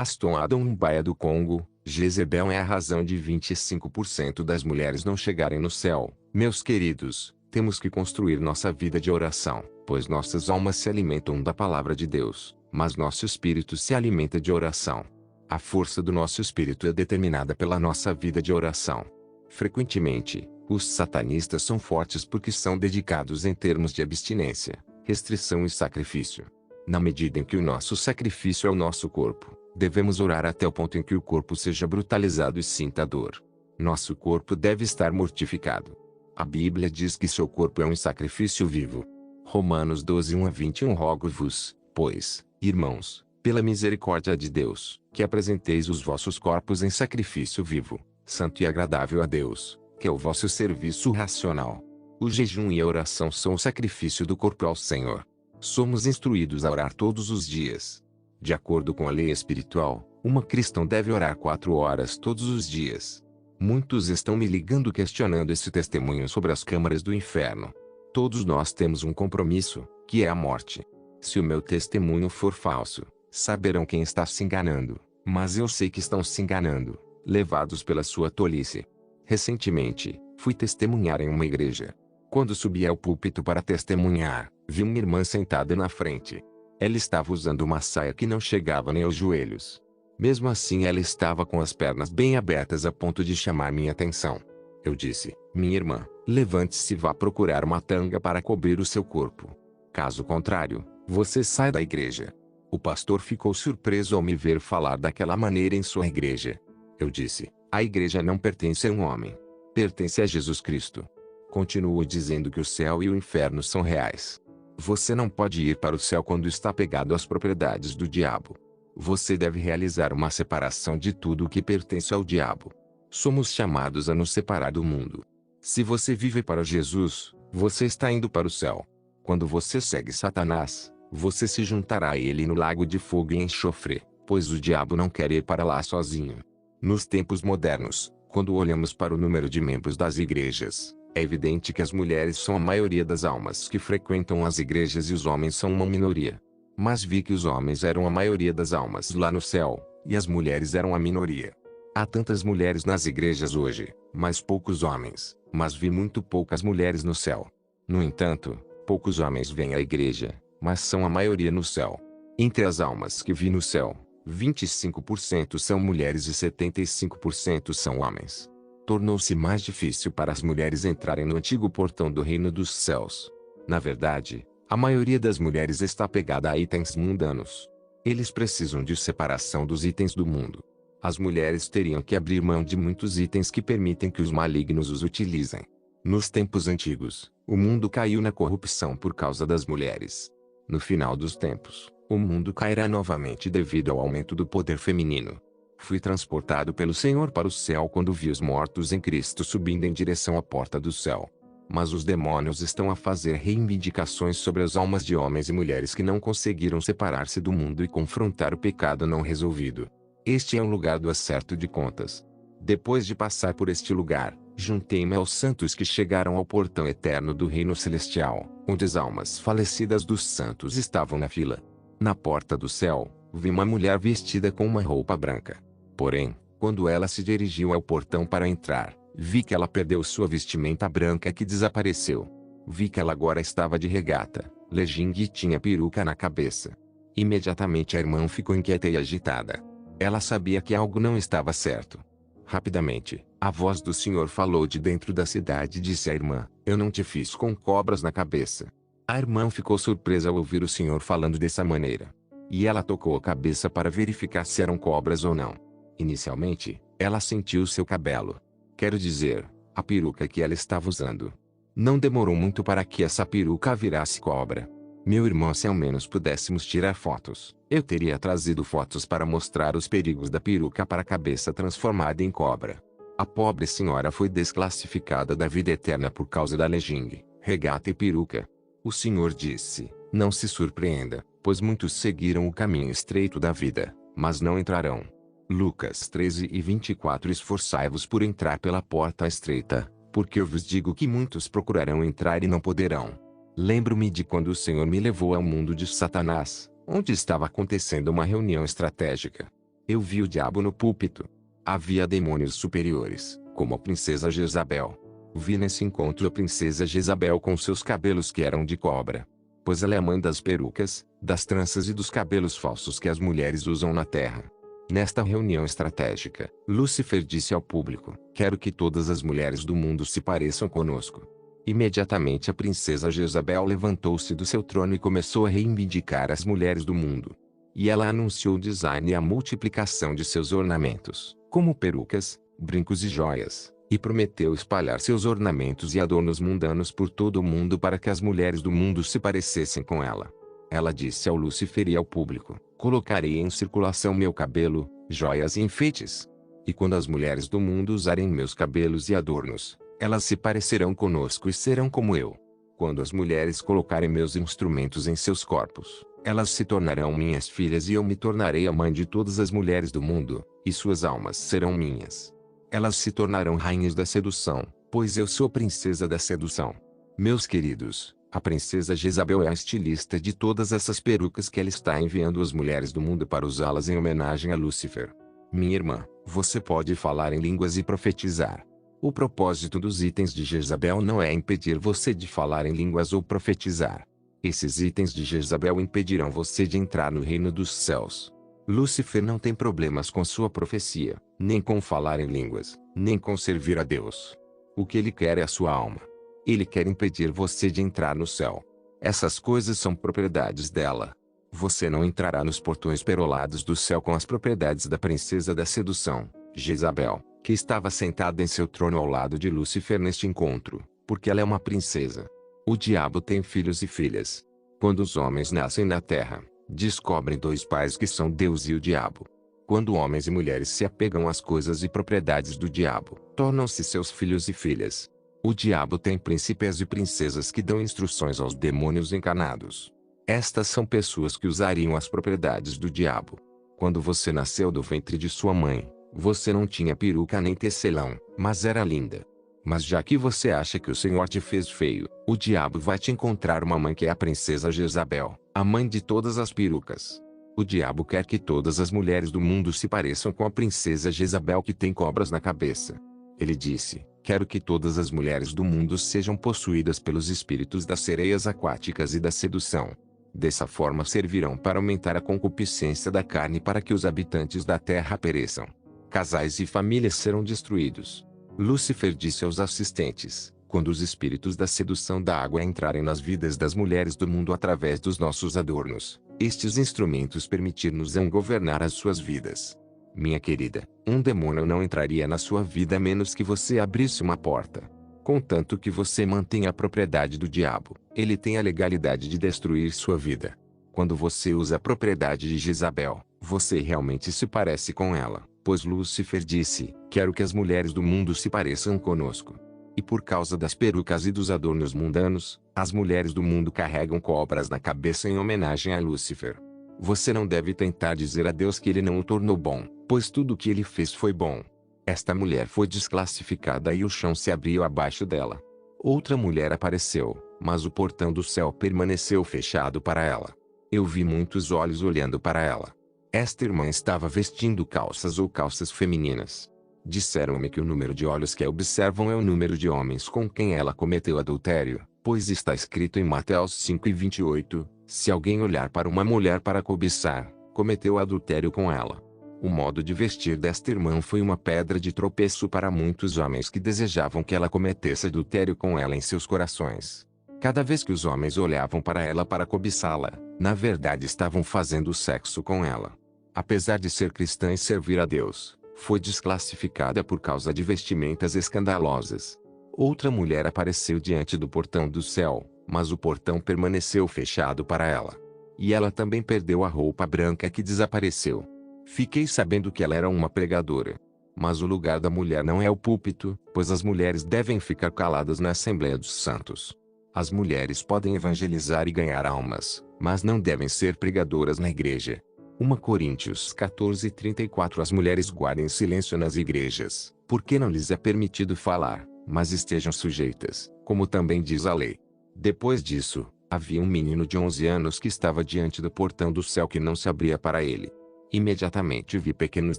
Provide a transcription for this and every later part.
Aston Adon Baía do Congo, Jezebel é a razão de 25% das mulheres não chegarem no céu. Meus queridos, temos que construir nossa vida de oração, pois nossas almas se alimentam da palavra de Deus, mas nosso espírito se alimenta de oração. A força do nosso espírito é determinada pela nossa vida de oração. Frequentemente, os satanistas são fortes porque são dedicados em termos de abstinência, restrição e sacrifício. Na medida em que o nosso sacrifício é o nosso corpo, devemos orar até o ponto em que o corpo seja brutalizado e sinta dor. Nosso corpo deve estar mortificado. A Bíblia diz que seu corpo é um sacrifício vivo. Romanos 12, 1-21. Rogo-vos, pois, irmãos, pela misericórdia de Deus, que apresenteis os vossos corpos em sacrifício vivo, santo e agradável a Deus, que é o vosso serviço racional. O jejum e a oração são o sacrifício do corpo ao Senhor. Somos instruídos a orar todos os dias. De acordo com a lei espiritual, uma cristã deve orar 4 horas todos os dias. Muitos estão me ligando questionando esse testemunho sobre as câmaras do inferno. Todos nós temos um compromisso, que é a morte. Se o meu testemunho for falso, saberão quem está se enganando, mas eu sei que estão se enganando, levados pela sua tolice. Recentemente, fui testemunhar em uma igreja. Quando subi ao púlpito para testemunhar, vi uma irmã sentada na frente. Ela estava usando uma saia que não chegava nem aos joelhos. Mesmo assim, ela estava com as pernas bem abertas a ponto de chamar minha atenção. Eu disse: minha irmã, levante-se e vá procurar uma tanga para cobrir o seu corpo. Caso contrário, você sai da igreja. O pastor ficou surpreso ao me ver falar daquela maneira em sua igreja. Eu disse: a igreja não pertence a um homem. Pertence a Jesus Cristo. Continuo dizendo que o céu e o inferno são reais. Você não pode ir para o céu quando está pegado às propriedades do diabo. Você deve realizar uma separação de tudo o que pertence ao diabo. Somos chamados a nos separar do mundo. Se você vive para Jesus, você está indo para o céu. Quando você segue Satanás, você se juntará a ele no lago de fogo e enxofre, pois o diabo não quer ir para lá sozinho. Nos tempos modernos, quando olhamos para o número de membros das igrejas, é evidente que as mulheres são a maioria das almas que frequentam as igrejas e os homens são uma minoria. Mas vi que os homens eram a maioria das almas lá no céu, e as mulheres eram a minoria. Há tantas mulheres nas igrejas hoje, mas poucos homens, mas vi muito poucas mulheres no céu. No entanto, poucos homens vêm à igreja, mas são a maioria no céu. Entre as almas que vi no céu, 25% são mulheres e 75% são homens. Tornou-se mais difícil para as mulheres entrarem no antigo portão do reino dos céus. Na verdade, a maioria das mulheres está apegada a itens mundanos. Eles precisam de separação dos itens do mundo. As mulheres teriam que abrir mão de muitos itens que permitem que os malignos os utilizem. Nos tempos antigos, o mundo caiu na corrupção por causa das mulheres. No final dos tempos, o mundo cairá novamente devido ao aumento do poder feminino. Fui transportado pelo Senhor para o céu quando vi os mortos em Cristo subindo em direção à porta do céu. Mas os demônios estão a fazer reivindicações sobre as almas de homens e mulheres que não conseguiram separar-se do mundo e confrontar o pecado não resolvido. Este é um lugar do acerto de contas. Depois de passar por este lugar, juntei-me aos santos que chegaram ao portão eterno do reino celestial, onde as almas falecidas dos santos estavam na fila. Na porta do céu, vi uma mulher vestida com uma roupa branca. Porém, quando ela se dirigiu ao portão para entrar, vi que ela perdeu sua vestimenta branca que desapareceu. Vi que ela agora estava de regata, legging e tinha peruca na cabeça. Imediatamente a irmã ficou inquieta e agitada. Ela sabia que algo não estava certo. Rapidamente, a voz do Senhor falou de dentro da cidade e disse à irmã: eu não te fiz com cobras na cabeça. A irmã ficou surpresa ao ouvir o Senhor falando dessa maneira. E ela tocou a cabeça para verificar se eram cobras ou não. Inicialmente, ela sentiu seu cabelo. Quero dizer, a peruca que ela estava usando. Não demorou muito para que essa peruca virasse cobra. Meu irmão, se ao menos pudéssemos tirar fotos, eu teria trazido fotos para mostrar os perigos da peruca para a cabeça transformada em cobra. A pobre senhora foi desclassificada da vida eterna por causa da legging, regata e peruca. O Senhor disse: não se surpreenda, pois muitos seguiram o caminho estreito da vida, mas não entrarão. Lucas 13:24. Esforçai-vos por entrar pela porta estreita, porque eu vos digo que muitos procurarão entrar e não poderão. Lembro-me de quando o Senhor me levou ao mundo de Satanás, onde estava acontecendo uma reunião estratégica. Eu vi o diabo no púlpito. Havia demônios superiores, como a princesa Jezabel. Vi nesse encontro a princesa Jezabel com seus cabelos que eram de cobra. Pois ela é a mãe das perucas, das tranças e dos cabelos falsos que as mulheres usam na terra. Nesta reunião estratégica, Lúcifer disse ao público: quero que todas as mulheres do mundo se pareçam conosco. Imediatamente a princesa Jezabel levantou-se do seu trono e começou a reivindicar as mulheres do mundo. E ela anunciou o design e a multiplicação de seus ornamentos, como perucas, brincos e joias, e prometeu espalhar seus ornamentos e adornos mundanos por todo o mundo para que as mulheres do mundo se parecessem com ela. Ela disse ao Lúcifer e ao público: colocarei em circulação meu cabelo, joias e enfeites. E quando as mulheres do mundo usarem meus cabelos e adornos, elas se parecerão conosco e serão como eu. Quando as mulheres colocarem meus instrumentos em seus corpos, elas se tornarão minhas filhas e eu me tornarei a mãe de todas as mulheres do mundo, e suas almas serão minhas. Elas se tornarão rainhas da sedução, pois eu sou princesa da sedução. Meus queridos, a princesa Jezabel é a estilista de todas essas perucas que ela está enviando às mulheres do mundo para usá-las em homenagem a Lúcifer. Minha irmã, você pode falar em línguas e profetizar. O propósito dos itens de Jezabel não é impedir você de falar em línguas ou profetizar. Esses itens de Jezabel impedirão você de entrar no reino dos céus. Lúcifer não tem problemas com sua profecia, nem com falar em línguas, nem com servir a Deus. O que ele quer é a sua alma. Ele quer impedir você de entrar no céu. Essas coisas são propriedades dela. Você não entrará nos portões perolados do céu com as propriedades da princesa da sedução, Jezabel, que estava sentada em seu trono ao lado de Lúcifer neste encontro, porque ela é uma princesa. O diabo tem filhos e filhas. Quando os homens nascem na terra, descobrem dois pais que são Deus e o diabo. Quando homens e mulheres se apegam às coisas e propriedades do diabo, tornam-se seus filhos e filhas. O diabo tem príncipes e princesas que dão instruções aos demônios encarnados. Estas são pessoas que usariam as propriedades do diabo. Quando você nasceu do ventre de sua mãe, você não tinha peruca nem tecelão, mas era linda. Mas já que você acha que o Senhor te fez feio, o diabo vai te encontrar uma mãe que é a princesa Jezabel, a mãe de todas as perucas. O diabo quer que todas as mulheres do mundo se pareçam com a princesa Jezabel que tem cobras na cabeça. Ele disse: quero que todas as mulheres do mundo sejam possuídas pelos espíritos das sereias aquáticas e da sedução. Dessa forma servirão para aumentar a concupiscência da carne para que os habitantes da terra pereçam. Casais e famílias serão destruídos. Lúcifer disse aos assistentes: quando os espíritos da sedução da água entrarem nas vidas das mulheres do mundo através dos nossos adornos, estes instrumentos permitir-nos-ão governar as suas vidas. Minha querida, um demônio não entraria na sua vida a menos que você abrisse uma porta. Contanto que você mantenha a propriedade do diabo, ele tem a legalidade de destruir sua vida. Quando você usa a propriedade de Jezabel, você realmente se parece com ela, pois Lúcifer disse: quero que as mulheres do mundo se pareçam conosco. E por causa das perucas e dos adornos mundanos, as mulheres do mundo carregam cobras na cabeça em homenagem a Lúcifer. Você não deve tentar dizer a Deus que ele não o tornou bom, pois tudo o que ele fez foi bom. Esta mulher foi desclassificada e o chão se abriu abaixo dela. Outra mulher apareceu, mas o portão do céu permaneceu fechado para ela. Eu vi muitos olhos olhando para ela. Esta irmã estava vestindo calças ou calças femininas. Disseram-me que o número de olhos que a observam é o número de homens com quem ela cometeu adultério, pois está escrito em Mateus 5:28, se alguém olhar para uma mulher para cobiçar, cometeu adultério com ela. O modo de vestir desta irmã foi uma pedra de tropeço para muitos homens que desejavam que ela cometesse adultério com ela em seus corações. Cada vez que os homens olhavam para ela para cobiçá-la, na verdade estavam fazendo sexo com ela. Apesar de ser cristã e servir a Deus, foi desclassificada por causa de vestimentas escandalosas. Outra mulher apareceu diante do portão do céu, mas o portão permaneceu fechado para ela. E ela também perdeu a roupa branca que desapareceu. Fiquei sabendo que ela era uma pregadora. Mas o lugar da mulher não é o púlpito, pois as mulheres devem ficar caladas na Assembleia dos Santos. As mulheres podem evangelizar e ganhar almas, mas não devem ser pregadoras na igreja. 1 Coríntios 14:34 As mulheres guardem silêncio nas igrejas, porque não lhes é permitido falar, mas estejam sujeitas, como também diz a lei. Depois disso, havia um menino de 11 anos que estava diante do portão do céu que não se abria para ele. Imediatamente vi pequenos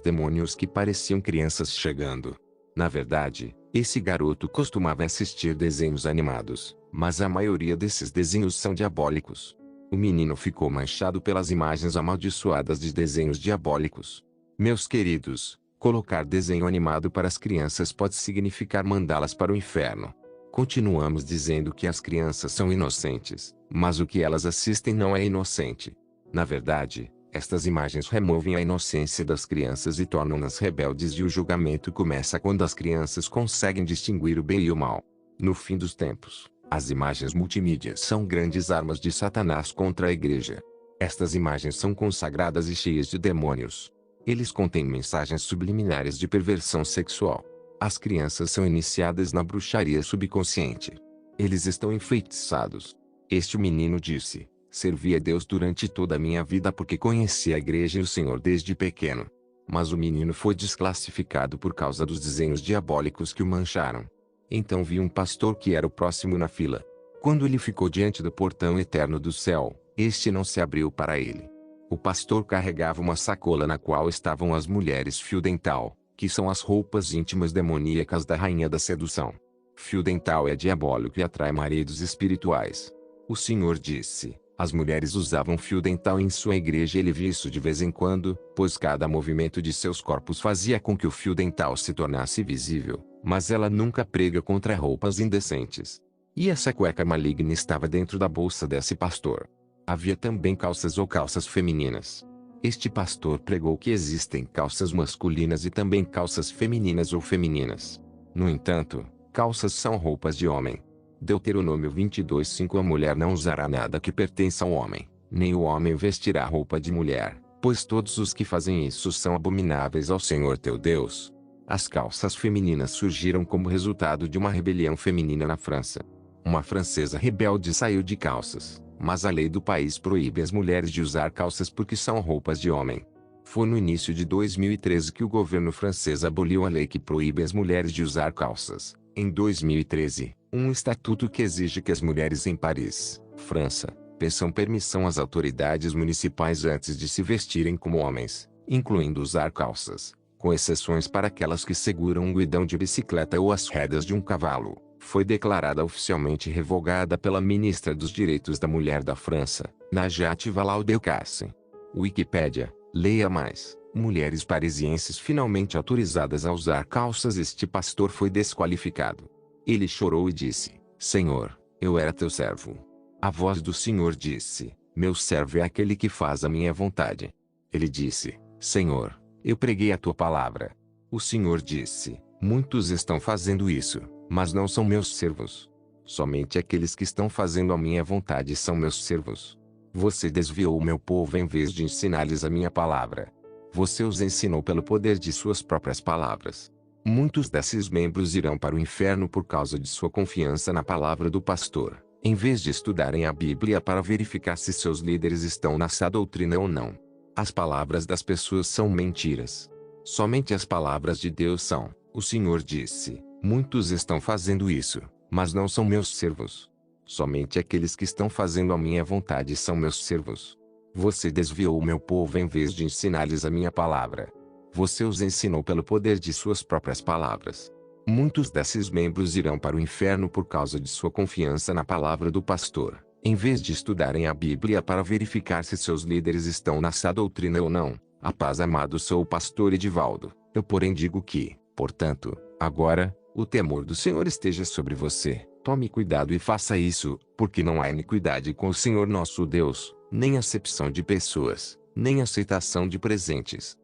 demônios que pareciam crianças chegando. Na verdade, esse garoto costumava assistir desenhos animados, mas a maioria desses desenhos são diabólicos. O menino ficou manchado pelas imagens amaldiçoadas de desenhos diabólicos. Meus queridos, colocar desenho animado para as crianças pode significar mandá-las para o inferno. Continuamos dizendo que as crianças são inocentes, mas o que elas assistem não é inocente. Na verdade, estas imagens removem a inocência das crianças e tornam-nas rebeldes, e o julgamento começa quando as crianças conseguem distinguir o bem e o mal. No fim dos tempos, as imagens multimídias são grandes armas de Satanás contra a igreja. Estas imagens são consagradas e cheias de demônios. Eles contêm mensagens subliminares de perversão sexual. As crianças são iniciadas na bruxaria subconsciente. Eles estão enfeitiçados. Este menino disse: servi a Deus durante toda a minha vida porque conheci a igreja e o Senhor desde pequeno. Mas o menino foi desclassificado por causa dos desenhos diabólicos que o mancharam. Então vi um pastor que era o próximo na fila. Quando ele ficou diante do portão eterno do céu, este não se abriu para ele. O pastor carregava uma sacola na qual estavam as mulheres fio dental, que são as roupas íntimas demoníacas da rainha da sedução. Fio dental é diabólico e atrai maridos espirituais. O Senhor disse: as mulheres usavam fio dental em sua igreja e ele via isso de vez em quando, pois cada movimento de seus corpos fazia com que o fio dental se tornasse visível, mas ela nunca prega contra roupas indecentes. E essa cueca maligna estava dentro da bolsa desse pastor. Havia também calças ou calças femininas. Este pastor pregou que existem calças masculinas e também calças femininas ou femininas. No entanto, calças são roupas de homem. Deuteronômio 22:5 A mulher não usará nada que pertença ao homem, nem o homem vestirá roupa de mulher, pois todos os que fazem isso são abomináveis ao Senhor teu Deus. As calças femininas surgiram como resultado de uma rebelião feminina na França. Uma francesa rebelde saiu de calças, mas a lei do país proíbe as mulheres de usar calças porque são roupas de homem. Foi no início de 2013 que o governo francês aboliu a lei que proíbe as mulheres de usar calças. Em 2013, um estatuto que exige que as mulheres em Paris, França, peçam permissão às autoridades municipais antes de se vestirem como homens, incluindo usar calças, com exceções para aquelas que seguram um guidão de bicicleta ou as rédeas de um cavalo, foi declarada oficialmente revogada pela ministra dos Direitos da Mulher da França, Najat Vallaud-Belkacem. Wikipédia, leia mais. Mulheres parisienses finalmente autorizadas a usar calças. Este pastor foi desqualificado. Ele chorou e disse: Senhor, eu era teu servo. A voz do Senhor disse: meu servo é aquele que faz a minha vontade. Ele disse: Senhor, eu preguei a tua palavra. O Senhor disse: muitos estão fazendo isso, mas não são meus servos. Somente aqueles que estão fazendo a minha vontade são meus servos. Você desviou o meu povo em vez de ensinar-lhes a minha palavra. Você os ensinou pelo poder de suas próprias palavras. Muitos desses membros irão para o inferno por causa de sua confiança na palavra do pastor, em vez de estudarem a Bíblia para verificar se seus líderes estão nessa doutrina ou não. As palavras das pessoas são mentiras. Somente as palavras de Deus são. O Senhor disse: muitos estão fazendo isso, mas não são meus servos. Somente aqueles que estão fazendo a minha vontade são meus servos. Você desviou o meu povo em vez de ensinar-lhes a minha palavra. Você os ensinou pelo poder de suas próprias palavras. Muitos desses membros irão para o inferno por causa de sua confiança na palavra do pastor, em vez de estudarem a Bíblia para verificar se seus líderes estão nessa doutrina ou não. A paz, amado, sou o pastor Edivaldo. Eu porém digo que, portanto, agora, o temor do Senhor esteja sobre você. Tome cuidado e faça isso, porque não há iniquidade com o Senhor nosso Deus, nem acepção de pessoas, nem aceitação de presentes.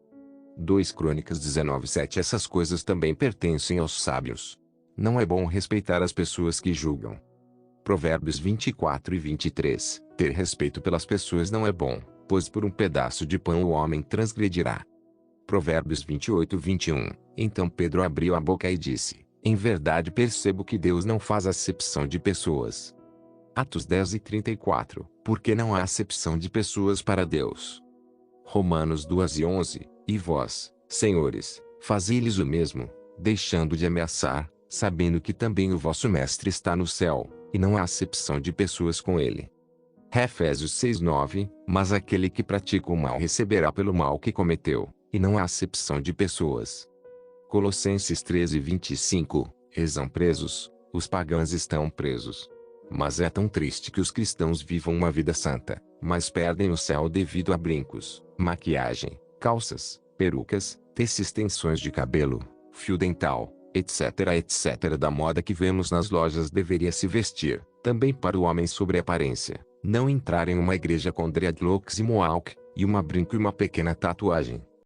2 Crônicas 19:7 Essas coisas também pertencem aos sábios. Não é bom respeitar as pessoas que julgam. Provérbios 24:23 Ter respeito pelas pessoas não é bom, pois por um pedaço de pão o homem transgredirá. Provérbios 28:21 Então Pedro abriu a boca e disse: em verdade percebo que Deus não faz acepção de pessoas. Atos 10:34 Porque não há acepção de pessoas para Deus. Romanos 2:11 E vós, senhores, fazei-lhes o mesmo, deixando de ameaçar, sabendo que também o vosso Mestre está no céu, e não há acepção de pessoas com ele. Efésios 6:9, mas aquele que pratica o mal receberá pelo mal que cometeu, e não há acepção de pessoas. Colossenses 13:25, estão presos, os pagãos estão presos. Mas é tão triste que os cristãos vivam uma vida santa, mas perdem o céu devido a brincos, maquiagem, calças, perucas, extensões de cabelo, fio dental, etc. etc. da moda que vemos nas lojas deveria se vestir, também para o homem sobre aparência, não entrar em uma igreja com dreadlocks e mohawk, e uma brinco e uma pequena tatuagem,